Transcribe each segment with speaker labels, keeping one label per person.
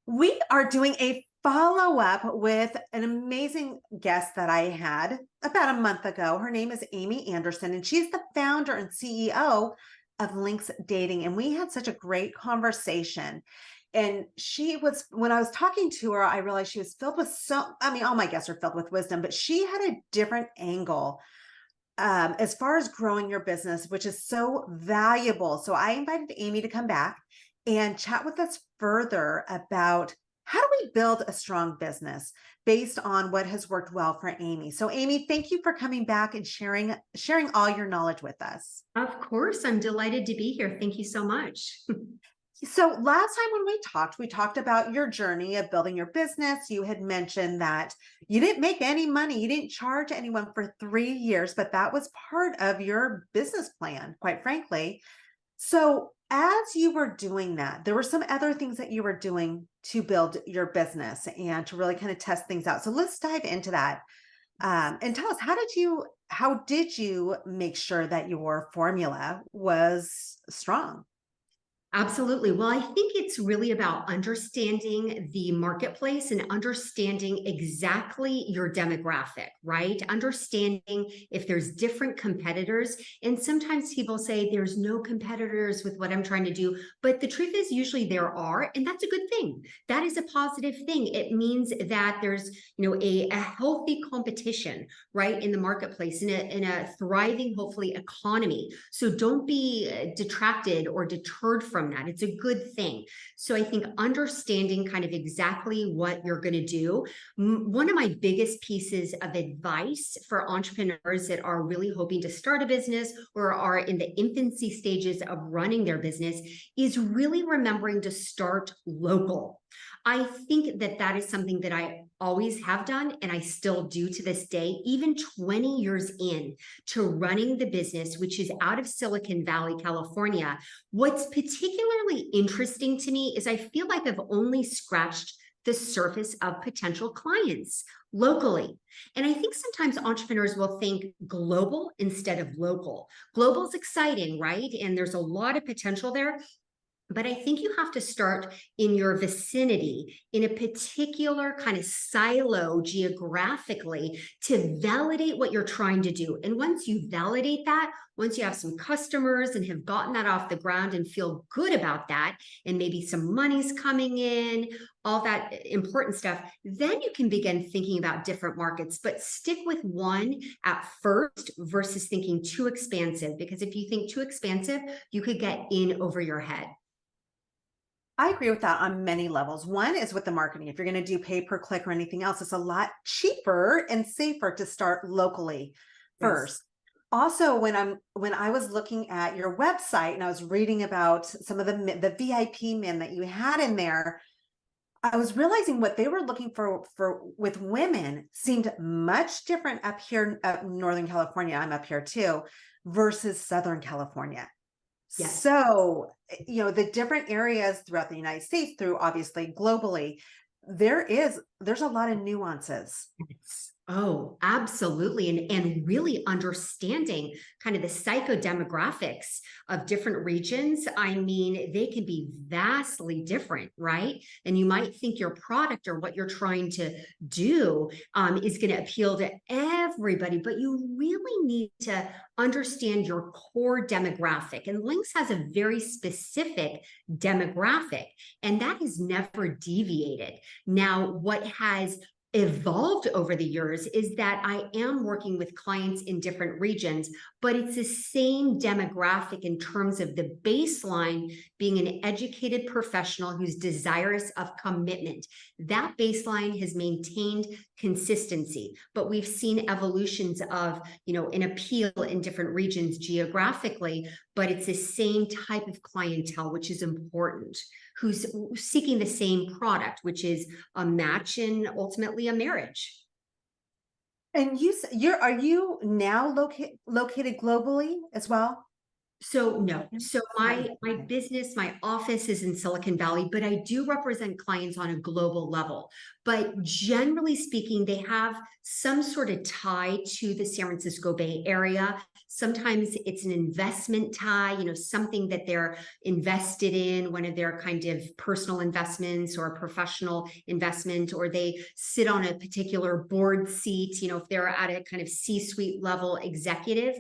Speaker 1: We are doing a follow-up with an amazing guest that I had about a month ago. Her name is Amy Andersen, and she's the founder and CEO of Linx Dating. And we had such a great conversation. And she was, when I was talking to her, I realized she was filled with all my guests are filled with wisdom, but she had a different angle as far as growing your business, which is so valuable. So I invited Amy to come back and chat with us further about how do we build a strong business based on what has worked well for Amy. So Amy, thank you for coming back and sharing all your knowledge with us.
Speaker 2: Of course, I'm delighted to be here. Thank you so much.
Speaker 1: So last time when we talked about your journey of building your business. You had mentioned that you didn't make any money. You didn't charge anyone for 3 years, but that was part of your business plan, quite frankly. So as you were doing that, there were some other things that you were doing to build your business and to really kind of test things out. So let's dive into that. And tell us, how did you make sure that your formula was strong?
Speaker 2: Absolutely. Well, I think it's really about understanding the marketplace and understanding exactly your demographic, right? Understanding if there's different competitors. And sometimes people say there's no competitors with what I'm trying to do. But the truth is, usually there are, and that's a good thing. That is a positive thing. It means that there's, a healthy competition, right, in the marketplace, in a thriving, hopefully, economy. So don't be detracted or deterred from that. It's a good thing. So I think understanding kind of exactly what you're going to do. One of my biggest pieces of advice for entrepreneurs that are really hoping to start a business or are in the infancy stages of running their business is really remembering to start local. I think that that is something that I always have done and I still do to this day, even 20 years in to running the business, which is out of Silicon Valley, California. What's particularly interesting to me is I feel like I've only scratched the surface of potential clients locally. And I think sometimes entrepreneurs will think global instead of local. Global is exciting, right? And there's a lot of potential there. But I think you have to start in your vicinity, in a particular kind of silo geographically to validate what you're trying to do. And once you validate that, once you have some customers and have gotten that off the ground and feel good about that, and maybe some money's coming in, all that important stuff, then you can begin thinking about different markets. But stick with one at first versus thinking too expansive, because if you think too expansive, you could get in over your head.
Speaker 1: I agree with that on many levels. One is with the marketing. If you're going to do pay per click or anything else, it's a lot cheaper and safer to start locally
Speaker 2: Yes.
Speaker 1: first. Also, when I was looking at your website and I was reading about some of the VIP men that you had in there, I was realizing what they were looking for with women seemed much different up here up Northern California. I'm up here too, versus Southern California.
Speaker 2: Yes.
Speaker 1: So, the different areas throughout the United States, through obviously globally, there's a lot of nuances.
Speaker 2: Yes. Oh, absolutely. And really understanding kind of the psychodemographics of different regions. I mean, they can be vastly different, right? And you might think your product or what you're trying to do is going to appeal to everybody, but you really need to understand your core demographic. And Linx has a very specific demographic, and that has never deviated. Now, what has evolved over the years is that I am working with clients in different regions, but it's the same demographic in terms of the baseline being an educated professional who's desirous of commitment. That baseline has maintained consistency, but we've seen evolutions of, an appeal in different regions geographically, but it's the same type of clientele, which is important, who's seeking the same product, which is a match and ultimately a marriage.
Speaker 1: And are you now located globally as well?
Speaker 2: So no. So my
Speaker 1: Okay.
Speaker 2: business, my office is in Silicon Valley, but I do represent clients on a global level. But generally speaking, they have some sort of tie to the San Francisco Bay Area. Sometimes it's an investment tie, something that they're invested in, one of their kind of personal investments or a professional investment, or they sit on a particular board seat, if they're at a kind of C-suite level executive.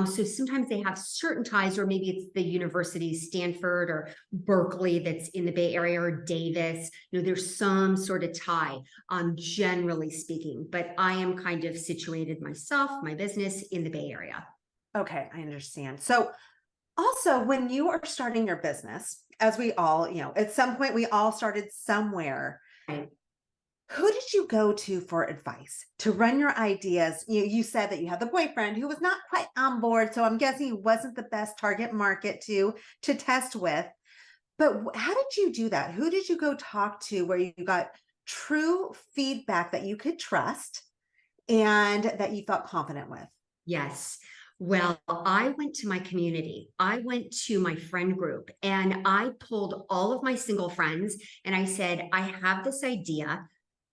Speaker 2: So sometimes they have certain ties, or maybe it's the University of Stanford or Berkeley that's in the Bay Area, or Davis. There's some sort of tie, generally speaking. But I am kind of situated myself, my business in the Bay Area.
Speaker 1: Okay, I understand. So also when you are starting your business, as we all, at some point we all started somewhere.
Speaker 2: Right.
Speaker 1: Who did you go to for advice to run your ideas? You said that you had the boyfriend who was not quite on board, so I'm guessing he wasn't the best target market to test with. But how did you do that? Who did you go talk to where you got true feedback that you could trust and that you felt confident with?
Speaker 2: Yes. Well, I went to my community. I went to my friend group and I pulled all of my single friends and I said, I have this idea.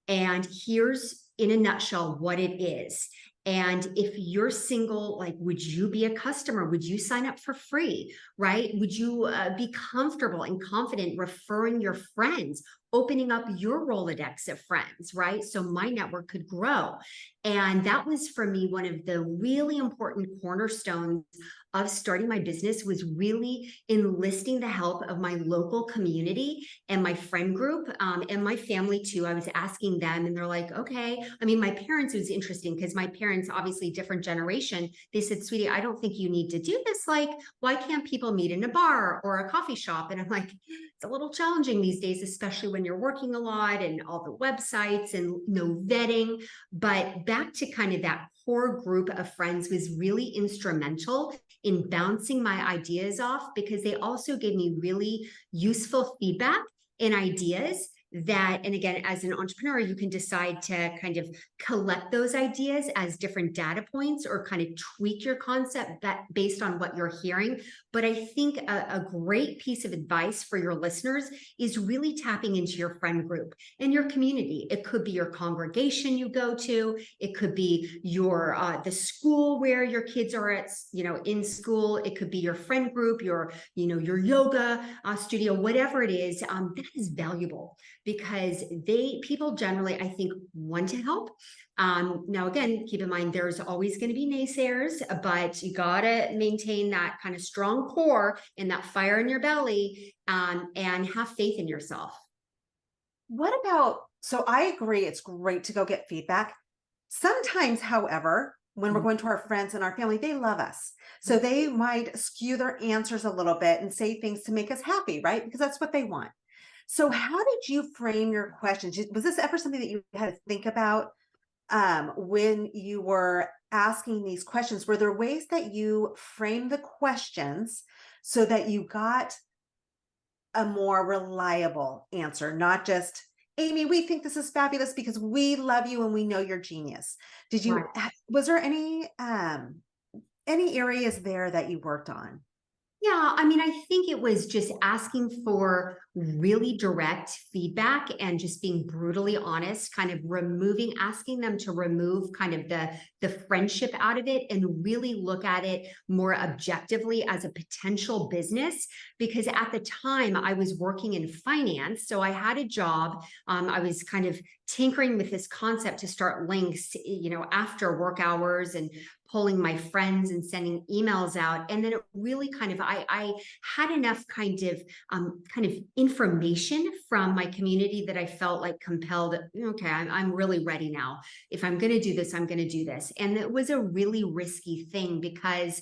Speaker 2: And here's in a nutshell what it is. And if you're single, like, would you be a customer? Would you sign up for free? Right? Would you be comfortable and confident referring your friends, opening up your Rolodex of friends? Right? So my network could grow. And that was for me one of the really important cornerstones of starting my business, was really enlisting the help of my local community and my friend group, and my family too. I was asking them and they're like, okay. I mean, my parents, it was interesting because my parents, obviously different generation, they said, sweetie, I don't think you need to do this. Like, why can't people meet in a bar or a coffee shop? And I'm like, it's a little challenging these days, especially when you're working a lot and all the websites and no vetting. But back to kind of that core group of friends was really instrumental in bouncing my ideas off, because they also gave me really useful feedback and ideas that, and again, as an entrepreneur, you can decide to kind of collect those ideas as different data points or kind of tweak your concept based on what you're hearing. But I think a great piece of advice for your listeners is really tapping into your friend group and your community. It could be your congregation you go to. It could be your the school where your kids are at, in school. It could be your friend group, your yoga studio, whatever it is. That is valuable, because people generally, I think, want to help. Now, again, keep in mind, there's always going to be naysayers, but you got to maintain that kind of strong core and that fire in your belly, and have faith in yourself.
Speaker 1: What about, so I agree, it's great to go get feedback. Sometimes, however, when we're going to our friends and our family, they love us. So they might skew their answers a little bit and say things to make us happy, right? Because that's what they want. So how did you frame your questions? Was this ever something that you had to think about when you were asking these questions? Were there ways that you framed the questions so that you got a more reliable answer, not just, Amy, we think this is fabulous because we love you and we know you're genius.
Speaker 2: Right.
Speaker 1: Was there any areas there that you worked on?
Speaker 2: Yeah, I mean, I think it was just asking for really direct feedback and just being brutally honest, kind of asking them to remove kind of the friendship out of it and really look at it more objectively as a potential business. Because at the time I was working in finance, so I had a job. I was kind of tinkering with this concept to start Linx, after work hours, and pulling my friends and sending emails out. And then it really kind of, I had enough kind of information from my community that I felt like compelled, okay, I'm really ready now. If I'm going to do this, I'm going to do this. And it was a really risky thing because,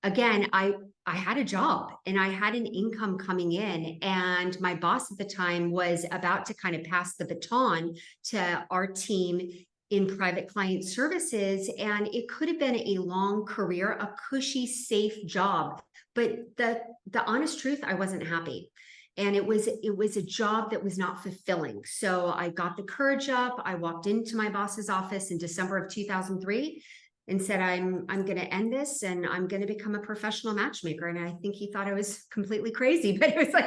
Speaker 2: again, I had a job and I had an income coming in, and my boss at the time was about to kind of pass the baton to our team in private client services. And it could have been a long career, a cushy, safe job. But the honest truth, I wasn't happy. And it was a job that was not fulfilling. So I got the courage up. I walked into my boss's office in December of 2003. and said, I'm going to end this and I'm going to become a professional matchmaker. And I think he thought I was completely crazy, but it was like,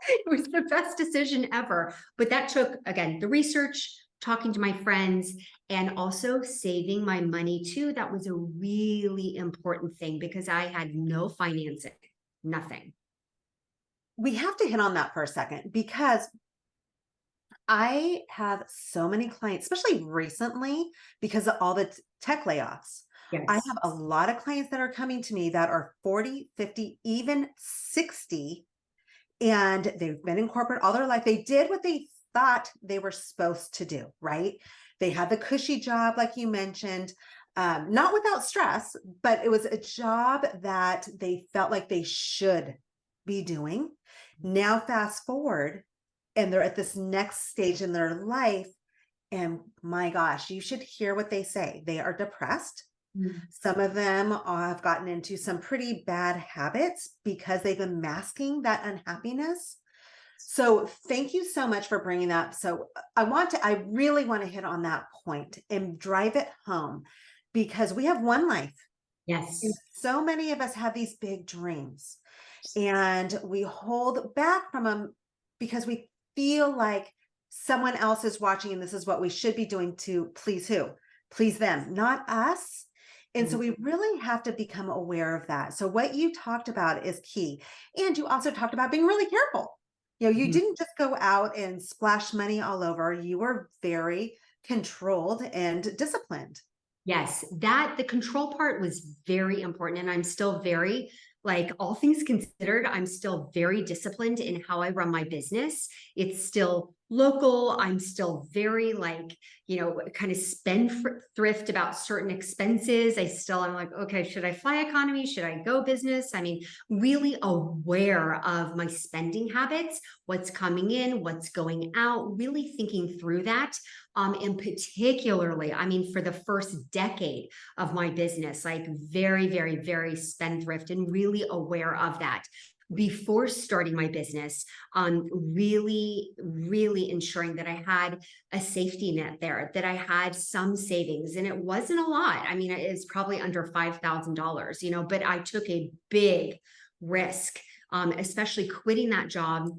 Speaker 2: it was the best decision ever. But that took, again, the research, talking to my friends, and also saving my money too. That was a really important thing because I had no financing, nothing.
Speaker 1: We have to hit on that for a second because I have so many clients, especially recently because of all the tech layoffs. I
Speaker 2: Yes.
Speaker 1: have a lot of clients that are coming to me that are 40, 50, even 60, and they've been in corporate all their life. They did what they thought they were supposed to do, right? They had the cushy job, like you mentioned, not without stress, but it was a job that they felt like they should be doing. Now, fast forward, and they're at this next stage in their life. And my gosh, you should hear what they say. They are depressed.
Speaker 2: Mm.
Speaker 1: Some of them have gotten into some pretty bad habits because they've been masking that unhappiness. So thank you so much for bringing that. So I really want to hit on that point and drive it home because we have one life. And
Speaker 2: Yes.
Speaker 1: so many of us have these big dreams and we hold back from them because we feel like someone else is watching and this is what we should be doing to please who? Please them, not us. And so
Speaker 2: Mm.
Speaker 1: we really have to become aware of that. So what you talked about is key. And you also talked about being really careful. You know, you
Speaker 2: Mhm.
Speaker 1: didn't just go out and splash money all over. You were very controlled and disciplined.
Speaker 2: Yes, that the control part was very important. And I'm still very, like, all things considered, I'm still very disciplined in how I run my business. It's still local. I'm still very, like, kind of thrift about certain expenses. I'm like, okay, should I fly economy? Should I go business? I mean, really aware of my spending habits, what's coming in, what's going out, really thinking through that. And particularly, I mean, for the first decade of my business, like very, very, very spendthrift and really aware of that. Before starting my business, really, really ensuring that I had a safety net there, that I had some savings, and it wasn't a lot. I mean, it's probably under $5,000, but I took a big risk, especially quitting that job.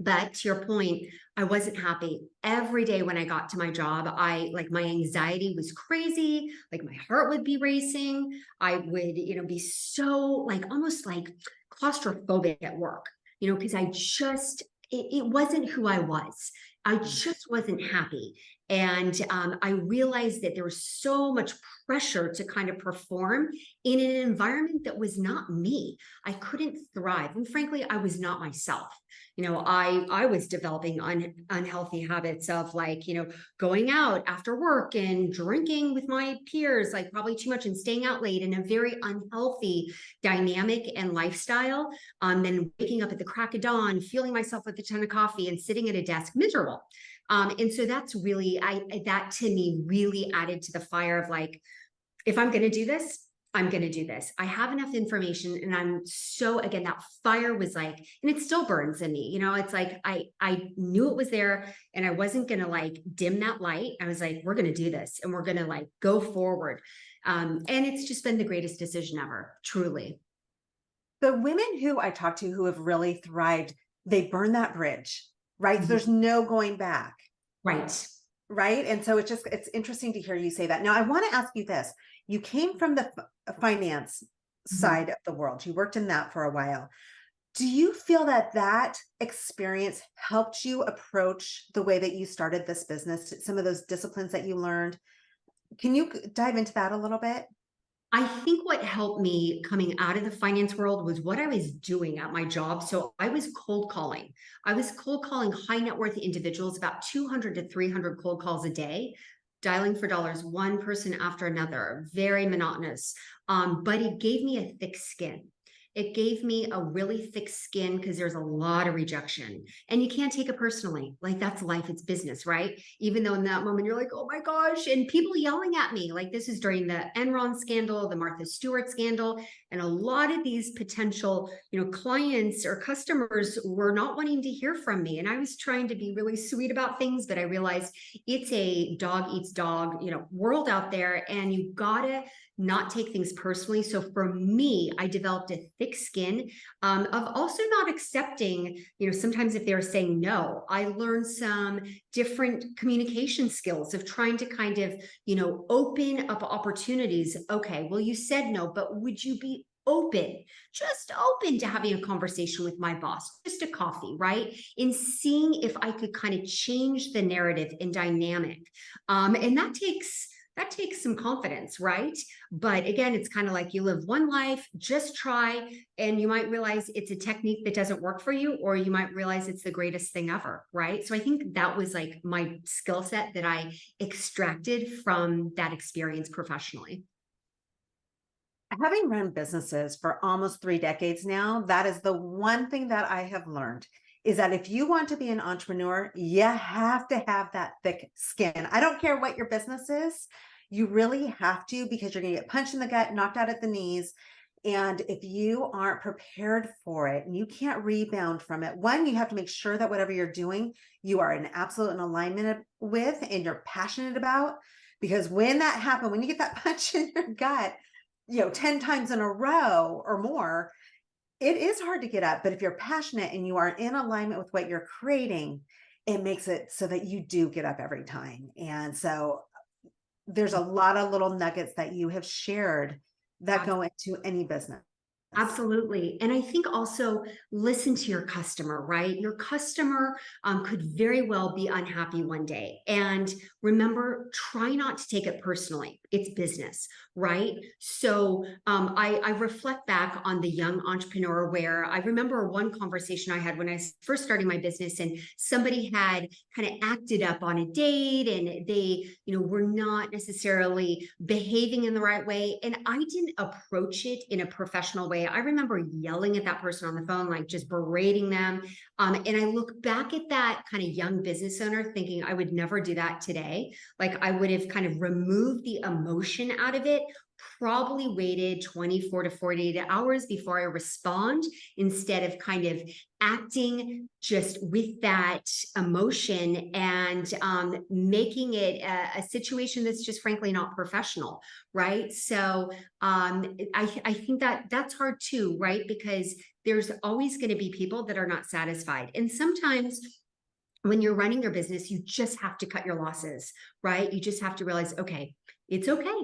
Speaker 2: But to your point, I wasn't happy. Every day when I got to my job, my anxiety was crazy. Like my heart would be racing. I would, be so like almost like claustrophobic at work, because it wasn't who I was. I just wasn't happy. And I realized that there was so much pressure to kind of perform in an environment that was not me. I couldn't thrive. And frankly, I was not myself. I was developing unhealthy habits of, like, going out after work and drinking with my peers, like probably too much, and staying out late, in a very unhealthy dynamic and lifestyle. Then waking up at the crack of dawn, fueling myself with a ton of coffee and sitting at a desk miserable. And so that's really, that to me really added to the fire of, like, if I'm going to do this, I'm going to do this. I have enough information, and I'm so, again, that fire was like, and it still burns in me. It's like, I knew it was there, and I wasn't going to, like, dim that light. I was like, we're going to do this, and we're going to, like, go forward. And it's just been the greatest decision ever, truly.
Speaker 1: The women who I talk to who have really thrived, they burn that bridge, right? So
Speaker 2: Mhm.
Speaker 1: there's no going back,
Speaker 2: Right.
Speaker 1: right? And so it's interesting to hear you say that. Now, I want to ask you this. You came from the finance
Speaker 2: Mhm.
Speaker 1: side of the world. You worked in that for a while. Do you feel that that experience helped you approach the way that you started this business, some of those disciplines that you learned? Can you dive into that a little bit?
Speaker 2: I think what helped me coming out of the finance world was what I was doing at my job. So I was cold calling. I was cold calling high net worth individuals, about 200 to 300 cold calls a day, dialing for dollars, one person after another, very monotonous. But it gave me a thick skin. it gave me a really thick skin because there's a lot of rejection and you can't take it personally. Like that's life, it's business, right? Even though in that moment you're like, oh my gosh, and people yelling at me. Like this is during the Enron scandal, the Martha Stewart scandal, and a lot of these potential, clients or customers were not wanting to hear from me. And I was trying to be really sweet about things, but I realized it's a dog eats dog, world out there, and you gotta not take things personally. So for me, I developed a thick skin of also not accepting, sometimes if they're saying no. I learned some different communication skills of trying to kind of, open up opportunities. Okay, well, you said no, but would you be just open to having a conversation with my boss, just a coffee, right? In seeing if I could kind of change the narrative and dynamic. And that takes some confidence, right? But again, it's kind of like you live one life, just try, and you might realize it's a technique that doesn't work for you, or you might realize it's the greatest thing ever, right? So I think that was like my skill set that I extracted from that experience professionally.
Speaker 1: Having run businesses for almost 3 decades now, that is the one thing that I have learned is that if you want to be an entrepreneur, you have to have that thick skin. I don't care what your business is. You really have to, because you're going to get punched in the gut, knocked out at the knees. And if you aren't prepared for it and you can't rebound from it, one, you have to make sure that whatever you're doing, you are in absolute alignment with and you're passionate about. Because when that happens, when you get that punch in your gut, 10 times in a row or more, it is hard to get up. But if you're passionate and you are in alignment with what you're creating, it makes it so that you do get up every time. And so there's a lot of little nuggets that you have shared that go into any business.
Speaker 2: Absolutely. And I think also listen to your customer, right? Your customer could very well be unhappy one day. And remember, try not to take it personally. It's business, right? So I reflect back on the young entrepreneur where I remember one conversation I had when I was first starting my business, and somebody had kind of acted up on a date and they, were not necessarily behaving in the right way. And I didn't approach it in a professional way. I remember yelling at that person on the phone, like just berating them. And I look back at that kind of young business owner thinking I would never do that today. Like I would have kind of removed the emotion out of it, probably waited 24 to 48 hours before I respond instead of kind of acting just with that emotion and making it a situation that's just frankly not professional, right? So I think that that's hard too, right? Because there's always going to be people that are not satisfied. And sometimes when you're running your business, you just have to cut your losses, right? You just have to realize, okay, it's okay.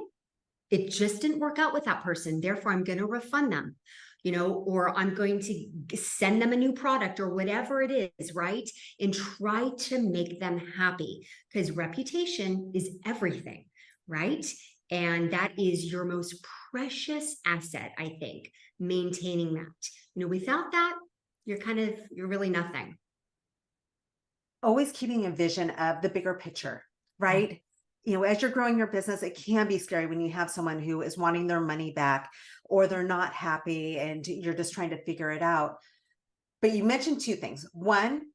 Speaker 2: It just didn't work out with that person. Therefore, I'm going to refund them, or I'm going to send them a new product or whatever it is, right? And try to make them happy because reputation is everything, right? And that is your most precious asset, I think, maintaining that. Without that, you're really nothing.
Speaker 1: Always keeping a vision of the bigger picture, right? As you're growing your business, it can be scary when you have someone who is wanting their money back or they're not happy and you're just trying to figure it out. But you mentioned two things. One,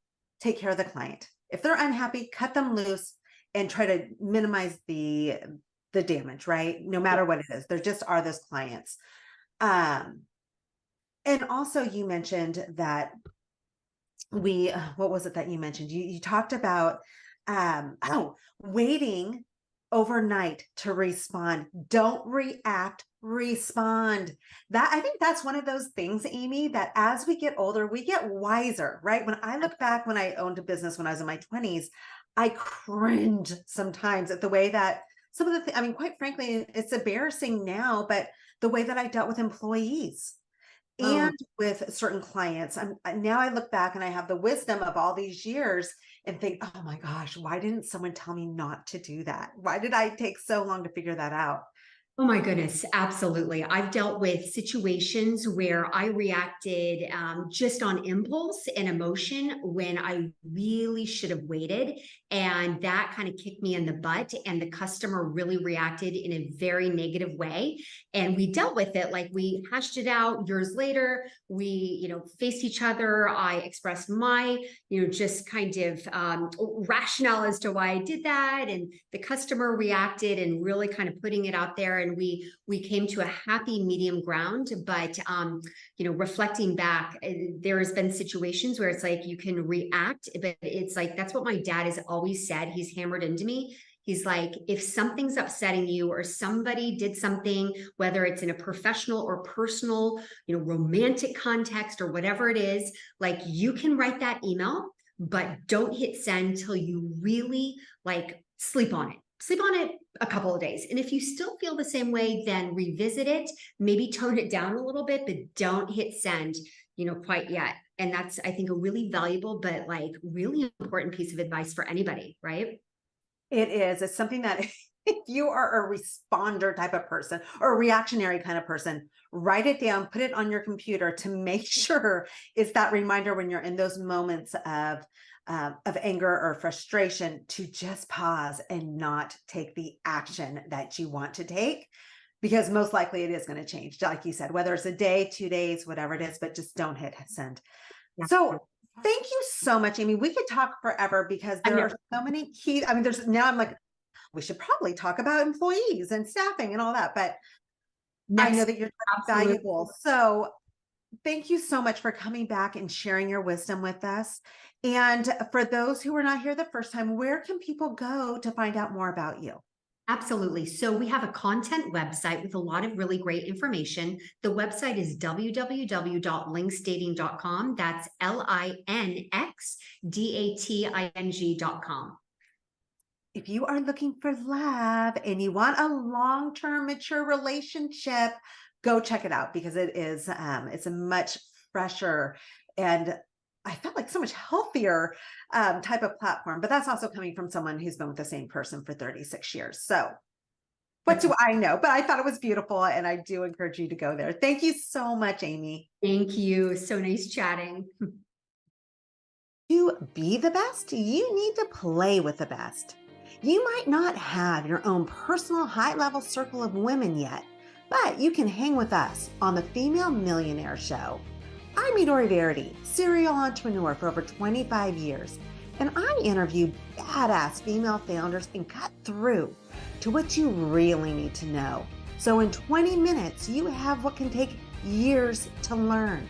Speaker 1: take care of the client. If they're unhappy, cut them loose and try to minimize the damage, right? No matter what it is, there just are those clients. And also you mentioned that what was it that you mentioned? You talked about, waiting overnight to respond. Don't react, respond. I think that's one of those things, Amy, that as we get older, we get wiser, right? When I look back when I owned a business when I was in my 20s, I cringe sometimes at the way that some of the, quite frankly, it's embarrassing now, but the way that I dealt with employees
Speaker 2: Oh,
Speaker 1: and with certain clients. Now I look back and I have the wisdom of all these years and think, oh my gosh, why didn't someone tell me not to do that? Why did I take so long to figure that out?
Speaker 2: Oh my goodness, absolutely. I've dealt with situations where I reacted just on impulse and emotion when I really should have waited. And that kind of kicked me in the butt. And the customer really reacted in a very negative way. And we dealt with it. Like we hashed it out years later. We, faced each other. I expressed my, just kind of rationale as to why I did that. And the customer reacted and really kind of putting it out there. And we came to a happy medium ground. But reflecting back, there has been situations where it's like you can react, but it's like that's what my dad has always said. He's hammered into me. He's like, if something's upsetting you or somebody did something, whether it's in a professional or personal, romantic context or whatever it is, like you can write that email, but don't hit send till you really like sleep on it. Sleep on it a couple of days. And if you still feel the same way, then revisit it, maybe tone it down a little bit, but don't hit send, quite yet. And that's, I think, a really valuable, but like really important piece of advice for anybody, right?
Speaker 1: It is. It's something that if you are a responder type of person or a reactionary kind of person, write it down, put it on your computer to make sure it's that reminder when you're in those moments of anger or frustration to just pause and not take the action that you want to take, because most likely it is going to change. Like you said, whether it's a day, 2 days, whatever it is, but just don't hit send.
Speaker 2: Yeah.
Speaker 1: So thank you so much, Amy. We could talk forever because there are so many key. I mean, I'm like, we should probably talk about employees and staffing and all that, but I know that you're valuable. So thank you so much for coming back and sharing your wisdom with us. And for those who were not here the first time, where can people go to find out more about you?
Speaker 2: Absolutely. So we have a content website with a lot of really great information. The website is www.linxdating.com. That's LINXDATING.com.
Speaker 1: If you are looking for love and you want a long-term mature relationship, go check it out because it's a much fresher and I felt like so much healthier type of platform, but that's also coming from someone who's been with the same person for 36 years. So what do I know? But I thought it was beautiful and I do encourage you to go there. Thank you so much, Amy.
Speaker 2: Thank you. So nice chatting.
Speaker 1: To be the best, you need to play with the best. You might not have your own personal high-level circle of women yet, but you can hang with us on the Female Millionaire Show. I'm Midori Verity, serial entrepreneur for over 25 years, and I interview badass female founders and cut through to what you really need to know. So in 20 minutes, you have what can take years to learn.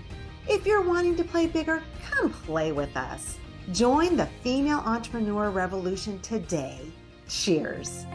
Speaker 1: If you're wanting to play bigger, come play with us. Join the female entrepreneur revolution today. Cheers.